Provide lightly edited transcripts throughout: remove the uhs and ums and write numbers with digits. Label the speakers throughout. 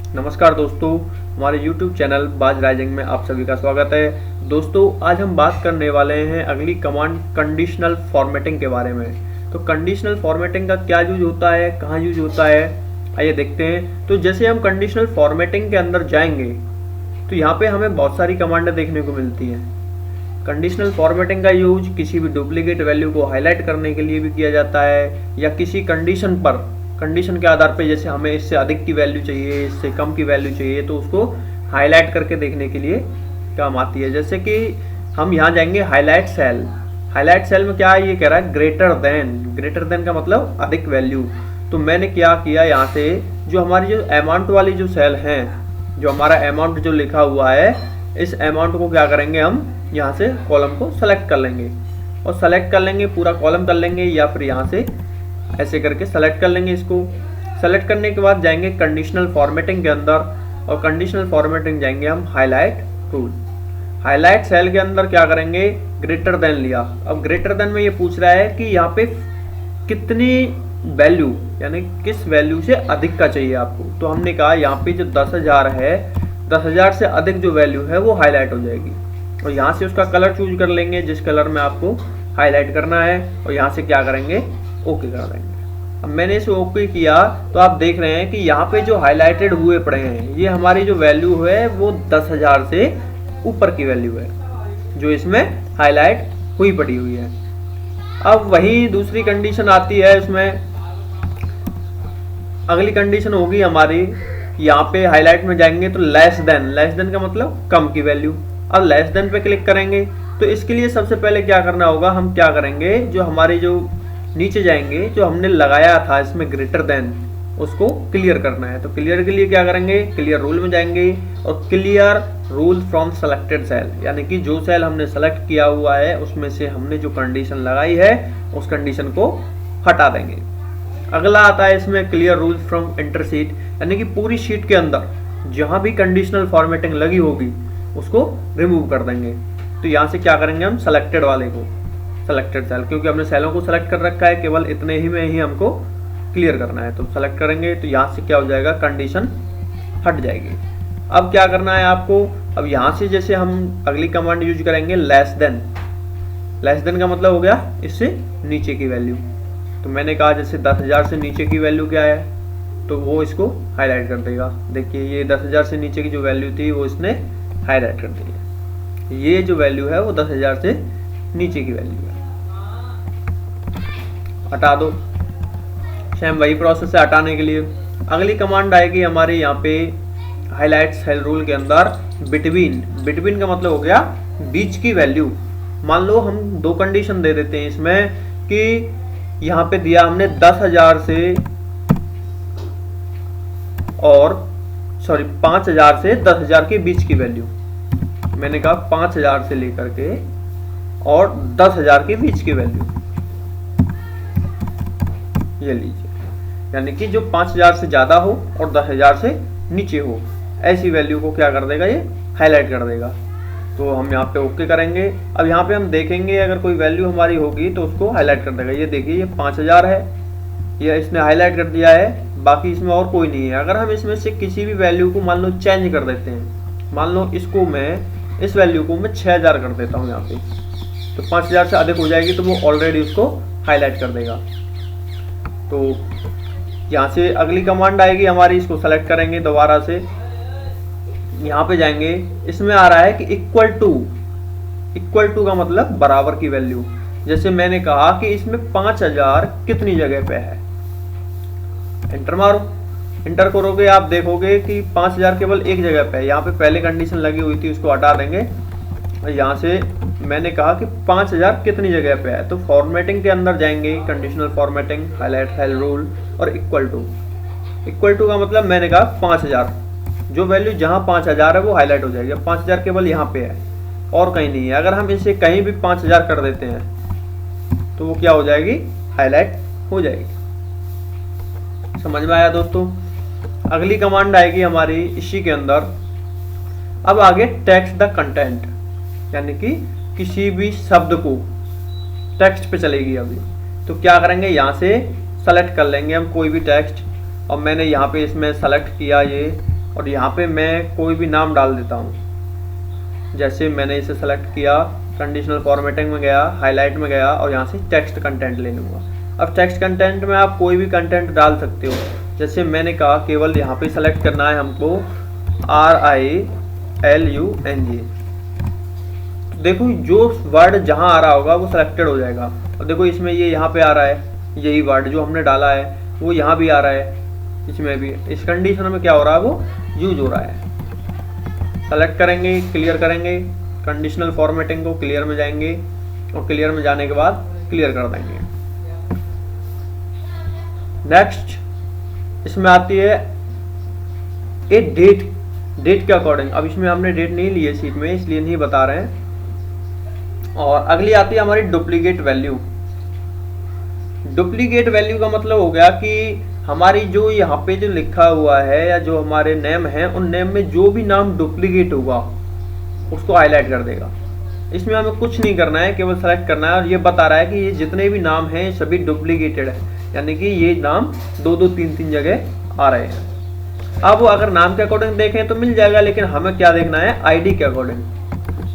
Speaker 1: नमस्कार दोस्तों, हमारे YouTube चैनल बाज राइजिंग में आप सभी का स्वागत है। दोस्तों, आज हम बात करने वाले हैं अगली कमांड कंडीशनल फॉर्मेटिंग के बारे में। तो कंडीशनल फॉर्मेटिंग का क्या यूज होता है, कहाँ यूज होता है, आइए देखते हैं। तो जैसे हम कंडीशनल फॉर्मेटिंग के अंदर जाएंगे तो यहाँ पे हमें बहुत सारी कमांडें देखने को मिलती हैं। कंडीशनल फॉर्मेटिंग का यूज किसी भी डुप्लीकेट वैल्यू को हाईलाइट करने के लिए भी किया जाता है, या किसी कंडीशन के आधार पे, जैसे हमें इससे अधिक की वैल्यू चाहिए, इससे कम की वैल्यू चाहिए, तो उसको हाईलाइट करके देखने के लिए काम आती है। जैसे कि हम यहाँ जाएंगे हाईलाइट सेल में क्या है, ये कह रहा है ग्रेटर देन का मतलब अधिक वैल्यू। तो मैंने क्या किया, यहाँ से जो हमारी जो अमाउंट वाली जो सेल है, जो हमारा अमाउंट जो लिखा हुआ है, इस अमाउंट को क्या करेंगे, हम यहाँ से कॉलम को सेलेक्ट कर लेंगे और सेलेक्ट कर लेंगे, पूरा कॉलम कर लेंगे, या फिर यहाँ से ऐसे करके सेलेक्ट कर लेंगे। इसको सेलेक्ट करने के बाद जाएंगे कंडीशनल फॉर्मेटिंग के अंदर, और कंडीशनल फॉर्मेटिंग जाएंगे हम हाईलाइट रूल। हाईलाइट सेल के अंदर क्या करेंगे, ग्रेटर देन लिया। अब ग्रेटर देन में ये पूछ रहा है कि यहाँ पे कितनी वैल्यू, यानी किस वैल्यू से अधिक का चाहिए आपको। तो हमने कहा यहाँ पे जो 10,000 है, 10,000 से अधिक जो वैल्यू है वो हाईलाइट हो जाएगी। और यहाँ से उसका कलर चूज कर लेंगे जिस कलर में आपको हाईलाइट करना है, और यहाँ से क्या करेंगे, ओके कर देंगे। अब मैंने इसे ओके किया तो आप देख रहे हैं कि यहाँ पे जो हाईलाइटेड हुए पड़े हैं, ये हमारी जो वैल्यू है वो 10,000 से ऊपर की वैल्यू है जो इसमें हाईलाइट हुई पड़ी हुई है। अब वही दूसरी कंडीशन आती है, इसमें अगली कंडीशन होगी हमारी, यहाँ पे हाईलाइट में जाएंगे तो लेस देन का मतलब कम की वैल्यू। अब लेस देन पे क्लिक करेंगे तो इसके लिए सबसे पहले क्या करना होगा, हम क्या करेंगे, जो हमारी जो नीचे जाएंगे, जो हमने लगाया था इसमें ग्रेटर देन, उसको क्लियर करना है। तो क्लियर के लिए क्या करेंगे, क्लियर रूल में जाएंगे और clear rule from selected cell, यानी कि जो सेल हमने सेलेक्ट किया हुआ है उसमें से हमने जो कंडीशन लगाई है उस कंडीशन को हटा देंगे। अगला आता है इसमें clear rule from inter sheet, यानी कि पूरी शीट के अंदर जहां भी कंडीशनल फॉर्मेटिंग लगी होगी उसको रिमूव कर देंगे। तो यहाँ से क्या करेंगे, हम सेलेक्टेड वाले को, सेलेक्टेड सेल, क्योंकि हमने सेलों को सेलेक्ट कर रखा है, केवल इतने ही में ही हमको क्लियर करना है, तो सेलेक्ट करेंगे। तो यहाँ से क्या हो जाएगा, कंडीशन हट जाएगी। अब क्या करना है आपको, अब यहाँ से जैसे हम अगली कमांड यूज करेंगे लेस देन का मतलब हो गया इससे नीचे की वैल्यू। तो मैंने कहा जैसे 10,000 से नीचे की वैल्यू क्या है, तो वो इसको हाईलाइट कर देगा। देखिए ये 10,000 से नीचे की जो वैल्यू थी वो इसने हाईलाइट कर दी है। ये जो वैल्यू है वो 10,000 से नीचे की वैल्यू है, हटा दो। सेम वही प्रोसेस है हटाने के लिए। अगली कमांड आएगी हमारे यहाँ पे हाईलाइट सेल रूल के अंदर बिटवीन का मतलब हो गया बीच की वैल्यू। मान लो हम दो कंडीशन दे देते हैं इसमें कि यहाँ पे दिया हमने 10,000 से और 5,000 से 10,000 के बीच की वैल्यू। मैंने कहा 5,000 से लेकर के और 10,000 के बीच की वैल्यू, ये लीजिए, यानी कि जो 5,000 से ज्यादा हो और 10,000 से नीचे हो, ऐसी वैल्यू को क्या कर देगा, ये हाईलाइट कर देगा। तो हम यहाँ पे ओके करेंगे। अब यहाँ पे हम देखेंगे अगर कोई वैल्यू हमारी होगी तो उसको हाईलाइट कर देगा। ये देखिए ये 5,000 है, ये इसने हाईलाइट कर दिया है, बाकी इसमें और कोई नहीं है। अगर हम इसमें से किसी भी वैल्यू को मान लो चेंज कर देते हैं, मान लो इसको मैं, इस वैल्यू को मैं 6,000 कर देता हूँ यहाँ पे, तो 5,000 से अधिक हो जाएगी तो वो ऑलरेडी उसको हाईलाइट कर देगा। तो यहाँ से अगली कमांड आएगी हमारी, इसको सेलेक्ट करेंगे दोबारा से, यहाँ पे जाएंगे, इसमें आ रहा है कि इक्वल टू का मतलब बराबर की वैल्यू। जैसे मैंने कहा कि इसमें 5,000 कितनी जगह पे है, एंटर मारो। एंटर करोगे आप देखोगे कि 5,000 केवल एक जगह पे है। यहाँ पे पहले कंडीशन लगी हुई थी उसको हटा देंगे, और यहाँ से मैंने कहा कि 5,000 कितनी जगह पे है। तो फॉर्मेटिंग के अंदर जाएंगे, conditional formatting, highlight cell rule और इक्वल टू का मतलब मैंने कहा 5,000, जो वैल्यू जहाँ 5,000 है वो हाईलाइट हो जाएगी। 5,000 केवल यहाँ पे है और कहीं नहीं है। अगर हम इसे कहीं भी 5,000 कर देते हैं तो वो क्या हो जाएगी, हाईलाइट हो जाएगी। समझ में आया दोस्तों। अगली कमांड आएगी हमारी इसी के अंदर। अब आगे टेक्स्ट द कंटेंट, यानी कि किसी भी शब्द को टेक्स्ट पे चलेगी अभी। तो क्या करेंगे, यहाँ से सेलेक्ट कर लेंगे हम कोई भी टेक्स्ट, और मैंने यहाँ पे इसमें सेलेक्ट किया ये और यहाँ पे मैं कोई भी नाम डाल देता हूँ। जैसे मैंने इसे सेलेक्ट किया, कंडीशनल फॉर्मेटिंग में गया, हाईलाइट में गया और यहाँ से टेक्स्ट कंटेंट ले लूँगा। अब टेक्स्ट कंटेंट में आप कोई भी कंटेंट डाल सकते हो। जैसे मैंने कहा केवल यहाँ पे सेलेक्ट करना है हमको RILUNG। देखो जो वर्ड जहाँ आ रहा होगा वो सिलेक्टेड हो जाएगा। और देखो इसमें ये यहाँ पे आ रहा है, यही वर्ड जो हमने डाला है वो यहाँ भी आ रहा है, इसमें भी इस कंडीशन में क्या हो रहा है वो यूज हो रहा है। सेलेक्ट करेंगे, क्लियर करेंगे, कंडीशनल फॉर्मेटिंग को क्लियर में जाएंगे और क्लियर में जाने के बाद क्लियर कर देंगे। नेक्स्ट इसमें आती है ए डेट के अकॉर्डिंग। अब इसमें हमने डेट नहीं ली है शीट में, इसलिए नहीं बता रहे हैं। और अगली आती है हमारी डुप्लीकेट वैल्यू। डुप्लीकेट वैल्यू का मतलब हो गया कि हमारी जो यहाँ पे जो लिखा हुआ है या जो हमारे नेम है उन नेम में जो भी नाम डुप्लीकेट होगा उसको हाईलाइट कर देगा। इसमें हमें कुछ नहीं करना है, केवल सेलेक्ट करना है और ये बता रहा है कि ये जितने भी नाम हैं सभी डुप्लीकेटेड है, यानी कि ये नाम 2-2, 3-3 जगह आ रहे हैं। अब अगर नाम के अकॉर्डिंग देखें तो मिल जाएगा, लेकिन हमें क्या देखना है आईडी के अकॉर्डिंग,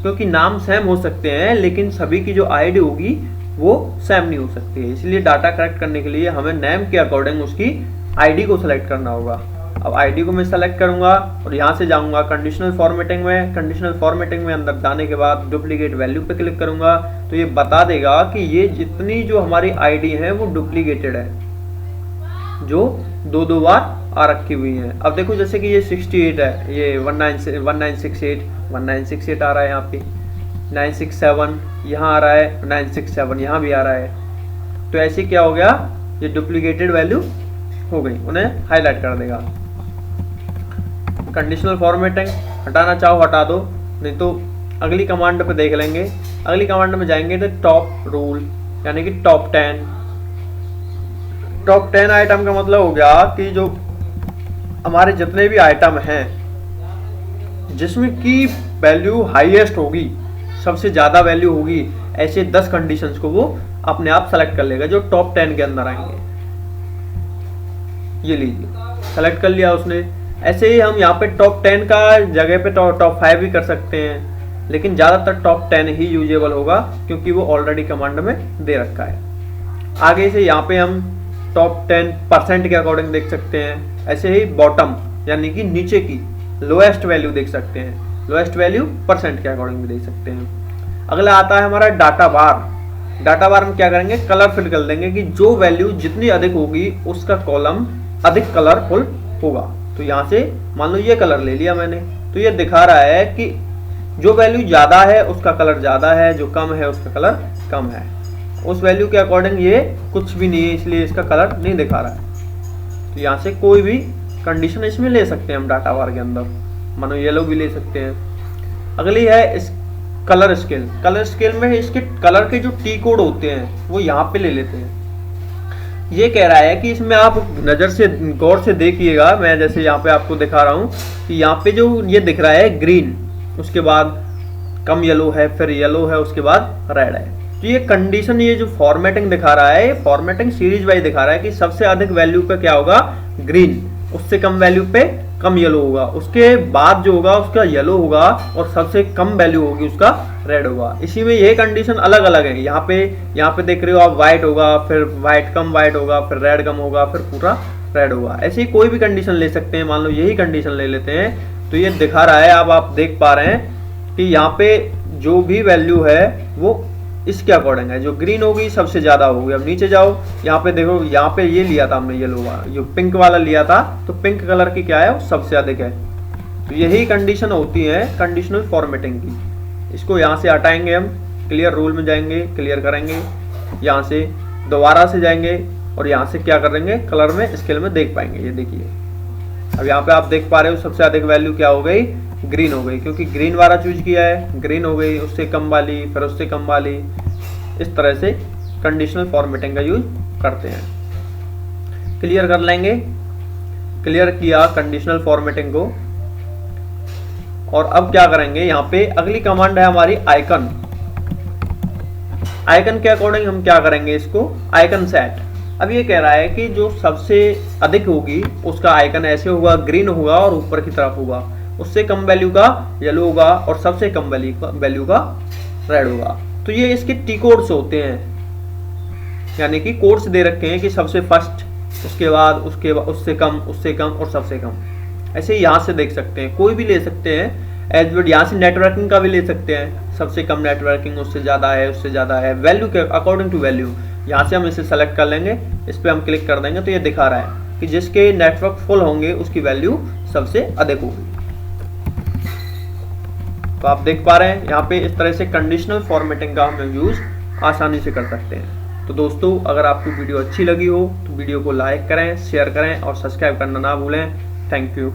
Speaker 1: क्योंकि नाम सेम हो सकते हैं लेकिन सभी की जो आईडी होगी वो सेम नहीं हो सकती है। इसलिए डाटा करेक्ट करने के लिए हमें नेम के अकॉर्डिंग उसकी आईडी को सिलेक्ट करना होगा। अब आईडी को मैं सेलेक्ट करूंगा और यहाँ से जाऊंगा कंडीशनल फॉर्मेटिंग में। कंडीशनल फॉर्मेटिंग में अंदर जाने के बाद डुप्लीकेट वैल्यू पे क्लिक करूंगा तो ये बता देगा कि ये जितनी जो हमारी आईडी है वो डुप्लीकेटेड है, जो 2-2 बार आ रखी हुई है। अब देखो जैसे कि ये 68 है, ये 1968 आ रहा है, यहाँ पे 967 यहाँ आ रहा है, 967 यहाँ भी आ रहा है। तो ऐसे क्या हो गया, ये डुप्लीकेटेड वैल्यू हो गई, उन्हें हाईलाइट कर देगा। कंडीशनल फॉर्मेटिंग हटाना चाहो हटा दो, नहीं तो अगली कमांड पे देख लेंगे। अगली कमांड में जाएंगे तो टॉप रूल यानी कि टॉप 10 आइटम का मतलब हो गया कि जो हमारे जितने भी आइटम हैं जिसमें की वैल्यू हाईएस्ट होगी, सबसे ज़्यादा वैल्यू होगी, ऐसे 10 कंडीशंस को वो अपने आप सेलेक्ट कर लेगा जो टॉप 10 के अंदर आएंगे। ये लीजिए सेलेक्ट कर लिया उसने। ऐसे ही हम यहाँ पे टॉप 10 का जगह पे टॉप 5 भी कर सकते हैं, लेकिन ज़्यादातर टॉप 10 ही यूजेबल होगा क्योंकि वो ऑलरेडी कमांड में दे रखा है। आगे से यहाँ पे हम टॉप 10% के अकॉर्डिंग देख सकते हैं। ऐसे ही बॉटम यानी कि नीचे की लोएस्ट वैल्यू देख सकते हैं, लोएस्ट वैल्यू % के अकॉर्डिंग भी देख सकते हैं। अगला आता है हमारा डाटा बार। डाटा बार में क्या करेंगे, कलर फिल कर देंगे कि जो वैल्यू जितनी अधिक होगी उसका कॉलम अधिक कलरफुल होगा। तो यहाँ से मान लो ये कलर ले लिया मैंने, तो ये दिखा रहा है कि जो वैल्यू ज़्यादा है उसका कलर ज़्यादा है, जो कम है उसका कलर कम है। उस वैल्यू के अकॉर्डिंग ये कुछ भी नहीं है, इसलिए इसका कलर नहीं दिखा रहा है। तो यहाँ से कोई भी कंडीशन इसमें ले सकते हैं हम डाटा बार के अंदर, मानो येलो भी ले सकते हैं। अगली है इस कलर स्केल। कलर स्केल में इसके कलर के जो टी कोड होते हैं वो यहाँ पे ले लेते हैं। ये कह रहा है कि इसमें आप नज़र से गौर से देखिएगा, मैं जैसे यहाँ पे आपको दिखा रहा हूँ कि यहाँ पे जो ये दिख रहा है ग्रीन, उसके बाद कम येलो है, फिर येलो है, उसके बाद रेड है। तो ये कंडीशन, ये जो फॉर्मेटिंग दिखा रहा है, फॉर्मेटिंग सीरीज वाइज दिखा रहा है कि सबसे अधिक वैल्यू पे क्या होगा ग्रीन, उससे कम वैल्यू पे कम येलो होगा, उसके बाद जो होगा उसका येलो होगा और सबसे कम वैल्यू होगी उसका रेड होगा। इसी में ये कंडीशन अलग अलग है। यहाँ पे देख रहे हो आप व्हाइट होगा, फिर व्हाइट कम व्हाइट होगा, फिर रेड कम होगा, फिर पूरा रेड होगा। ऐसे ही कोई भी कंडीशन ले सकते हैं। मान लो यही कंडीशन ले लेते हैं तो ये दिखा रहा है, अब आप देख पा रहे हैं कि यहाँ पे जो भी वैल्यू है वो इसके अकॉर्डिंग है, जो ग्रीन होगी सबसे ज्यादा होगी। अब नीचे जाओ, यहाँ पे देखो, यहाँ पे ये लिया था हमने येलो वाला, जो पिंक वाला लिया था, तो पिंक कलर की क्या है वो सबसे अधिक है। तो यही कंडीशन होती है कंडीशनल फॉर्मेटिंग की। इसको यहाँ से हटाएंगे हम, क्लियर रूल में जाएंगे, क्लियर करेंगे, यहाँ से दोबारा से जाएंगे और यहाँ से क्या करेंगे, कलर में स्केल में देख पाएंगे। ये देखिए अब यहाँ पे आप देख पा रहे हो सबसे अधिक वैल्यू क्या हो गई, ग्रीन हो गई, क्योंकि ग्रीन वाला चूज किया है, ग्रीन हो गई, उससे कम वाली, फिर उससे कम वाली। इस तरह से कंडीशनल फॉर्मेटिंग का यूज करते हैं। क्लियर कर लेंगे, क्लियर किया कंडीशनल फॉर्मेटिंग को। और अब क्या करेंगे, यहाँ पे अगली कमांड है हमारी आइकन। आइकन के अकॉर्डिंग हम क्या करेंगे, इसको आइकन सेट। अब ये कह रहा है कि जो सबसे अधिक होगी उसका आइकन ऐसे होगा, ग्रीन होगा और ऊपर की तरफ होगा, उससे कम वैल्यू का येलो होगा और सबसे कम वैल्यू का रेड होगा। तो ये इसके टी कोड्स होते हैं, यानी कि कोड्स दे रखे हैं कि सबसे फर्स्ट, उसके बाद उससे कम और सबसे कम। ऐसे यहाँ से देख सकते हैं, कोई भी ले सकते हैं एज यहाँ से नेटवर्किंग का भी ले सकते हैं, सबसे कम नेटवर्किंग, उससे ज़्यादा है, वैल्यू के अकॉर्डिंग टू वैल्यू। यहाँ से हम इसे सेलेक्ट कर लेंगे, इस पर हम क्लिक कर देंगे तो ये दिखा रहा है कि जिसके नेटवर्क फुल होंगे उसकी वैल्यू सबसे अधिक होगी। तो आप देख पा रहे हैं यहाँ पे इस तरह से कंडीशनल फॉर्मेटिंग का हम यूज़ आसानी से कर सकते हैं। तो दोस्तों, अगर आपको वीडियो अच्छी लगी हो तो वीडियो को लाइक करें, शेयर करें और सब्सक्राइब करना ना भूलें। Thank you.